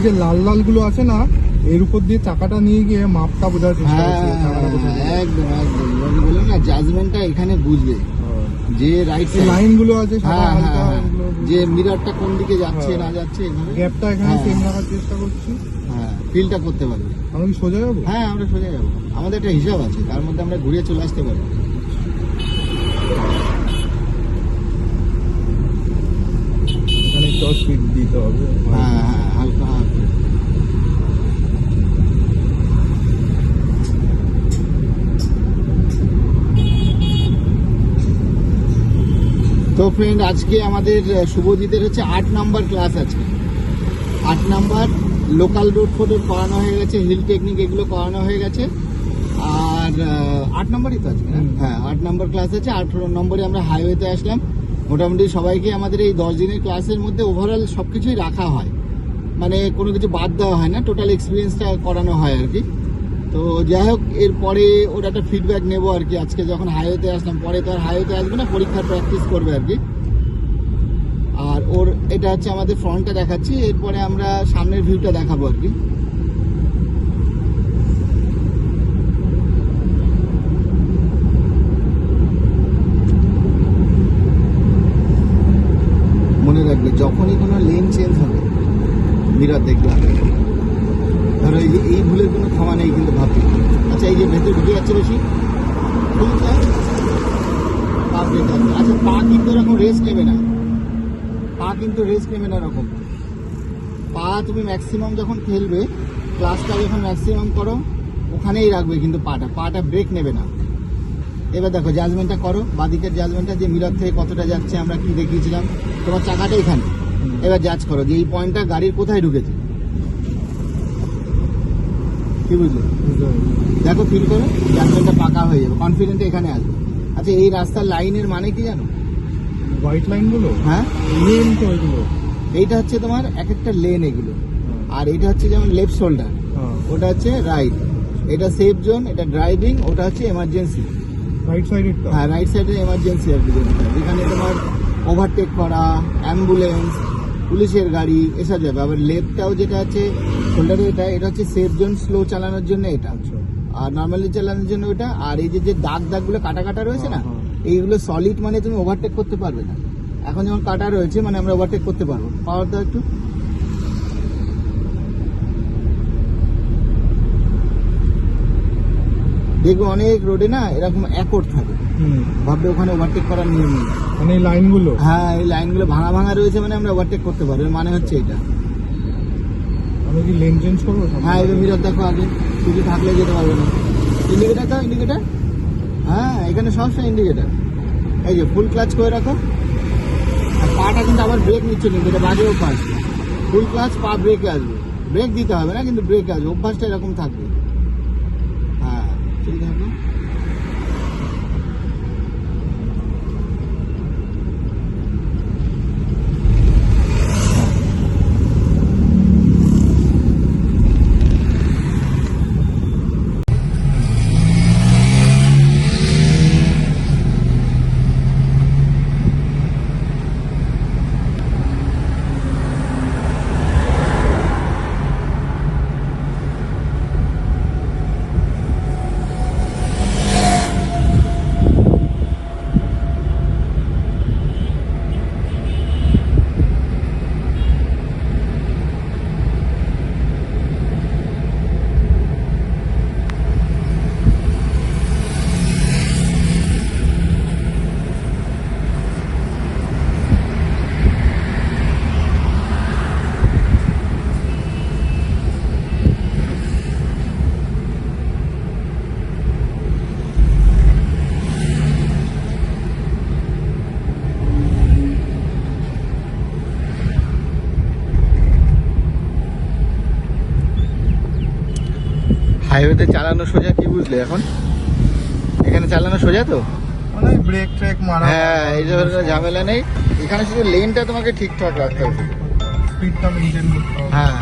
যে লাল লাল গুলো আছে না, এর উপর দিয়ে চাকাটা নিয়ে গিয়ে মাপটা বোঝার চেষ্টা করছি। একদম একদম বললাম না, জাজমেন্টটা এখানে বুঝবে যে রাইট লাইন গুলো আছে সাদা হালকা, যে মিররটা কোন দিকে যাচ্ছে না যাচ্ছে, গ্যাপটা এখানে সেম রাখার চেষ্টা করছি। হ্যাঁ, ফিলটা করতে পারবে। আমরা কি সোজা যাবো? হ্যাঁ, আমরা সোজা যাবো। আমাদের একটা হিসাব আছে, তার মধ্যে আমরা ঘুরে চলে আসতে পারবো। এখানে একটু স্পিড দিতে হবে। হ্যাঁ হ্যাঁ, হালকা হালকা। তো ফ্রেন্ড, আজকে আমাদের শুভজিতের হচ্ছে 8 নাম্বার ক্লাস আছে। 8 নাম্বার লোকাল রোড ফোডের করানো হয়ে গেছে, হিল টেকনিক এগুলো করানো হয়ে গেছে। আর 8 নাম্বারই তো আছে। হ্যাঁ, 8 নাম্বার ক্লাস আছে। 18 নম্বরে আমরা হাইওয়েতে আসলাম। মোটামুটি সবাইকে আমাদের এই 10 দিনের ক্লাসের মধ্যে ওভারঅল সব কিছুই রাখা হয়, মানে কোনো কিছু বাদ দেওয়া হয় না, টোটাল এক্সপিরিয়েন্সটা করানো হয় আর কি। তো যাই হোক, এরপরে ওর একটা ফিডব্যাক নেবো আর কি। আজকে যখন হাইওয়েতে আসলাম, পরে তো আর হাইওয়েতে আসবে না, পরীক্ষার প্র্যাকটিস করবে আর কি। আর ওর এটা হচ্ছে আমাদের ফ্রন্টটা দেখাচ্ছি, এরপরে আমরা সামনের ভিউটা দেখাবো আর কি। মনে রাখবে, যখনই কোনো লেন চেঞ্জ হবে মিরর দেখবে। ধরো এই ভুলের কোনো ক্ষমা নেই কিন্তু ভাবতে। আচ্ছা, এই যে ভেতরে ঢুকে যাচ্ছে বেশি, পা ব্রেক আছে। আচ্ছা, পা কিন্তু এরকম রেস্ট নেবে না, পা কিন্তু রেস্ট নেবে না এরকম। পা তুমি ম্যাক্সিমাম যখন ফেলবে, ক্লাসটা যখন ম্যাক্সিমাম করো, ওখানেই রাখবে কিন্তু পাটা ব্রেক নেবে না। এবার দেখো, জাজমেন্টটা করো, বাদিকের জাজমেন্টটা, যে মিরর থেকে কতটা যাচ্ছে, আমরা কি দেখিয়েছিলাম। তোমার চাকাটা এখানে, এবার জাজ করো যে এই পয়েন্টটা গাড়ির কোথায় ঢুকেছে। কি বুঝলে? দেখো, ফিল করো, জাজমেন্টটা পাকা হয়ে যাবে, কনফিডেন্টে এখানে আসবে। আচ্ছা, এই রাস্তার লাইনের মানে কি জানো? হোয়াইট লাইন গুলো, হ্যাঁ, লেন তো এগুলো। এইটা হচ্ছে তোমার এক একটা লেন এগুলো। আর এটা হচ্ছে যেমন লেফট শোল্ডার, ওটা হচ্ছে রাইট, এটা সেফ জোন, এটা ড্রাইভিং, ওটা হচ্ছে এমার্জেন্সি। রাইট সাইডের, হ্যাঁ, রাইট সাইডে এমার্জেন্সি আর কি, যেখানে তোমার ওভারটেক করা, অ্যাম্বুলেন্স, পুলিশের গাড়ি এসব যাবে। আবার লেফটটাও যেটা আছে শোল্ডারে, এটা হচ্ছে সেফ জোন, স্লো চালানোর জন্য এটা, আর নর্মালি চালানোর জন্য ওটা। আর এই যে দাগগুলো কাটা কাটা রয়েছে না, এইগুলো সলিড, মানে তুমি ওভারটেক করতে পারবে না। এখন যেমন কাটা রয়েছে, মানে আমরা ওভারটেক করতে পারবো। পাওয়ার দাও একটু। দেখবো অনেক রোডে না এরকম অ্যাকর্ড থাকে, ভাববে ওখানে ওভারটেক করার নিয়ম নেই, মানে এই লাইনগুলো। হ্যাঁ, এই লাইনগুলো ভাঙা ভাঙা রয়েছে, মানে আমরা ওভারটেক করতে পারবো, মানে হচ্ছে এটা। আমি কি লেন চেঞ্জ করবো? হ্যাঁ, এই মিরর দেখো আগে, শুধু থাকলে যেতে পারবে না। ইন্ডিকেটার দাও, ইন্ডিকেটার। হ্যাঁ, এখানে সবসময় ইন্ডিকেটার। এই যে ফুল ক্লাচ করে রাখো। আর পাটা কিন্তু আবার ব্রেক নিচ্ছে, কিন্তু এটা বাজে অভ্যাস। ফুল ক্লাচ, পা ব্রেকে আসবে, ব্রেক দিতে হবে না, কিন্তু ব্রেকে আসবে, অভ্যাসটা এরকম থাকবে। হ্যাঁ, ঠিক আছে। হাইওয়েতে চালানো সোজা, কি বুঝলে এখন? এখানে চালানো সোজা তো, মানে ব্রেক ট্রেক মারা। হ্যাঁ, এই ধরনের ঝামেলা নেই। এখানে শুধু লেনটা তোমাকে ঠিকঠাক রাখতে হবে, স্পিডটা মেনটেন করতে হবে। হ্যাঁ।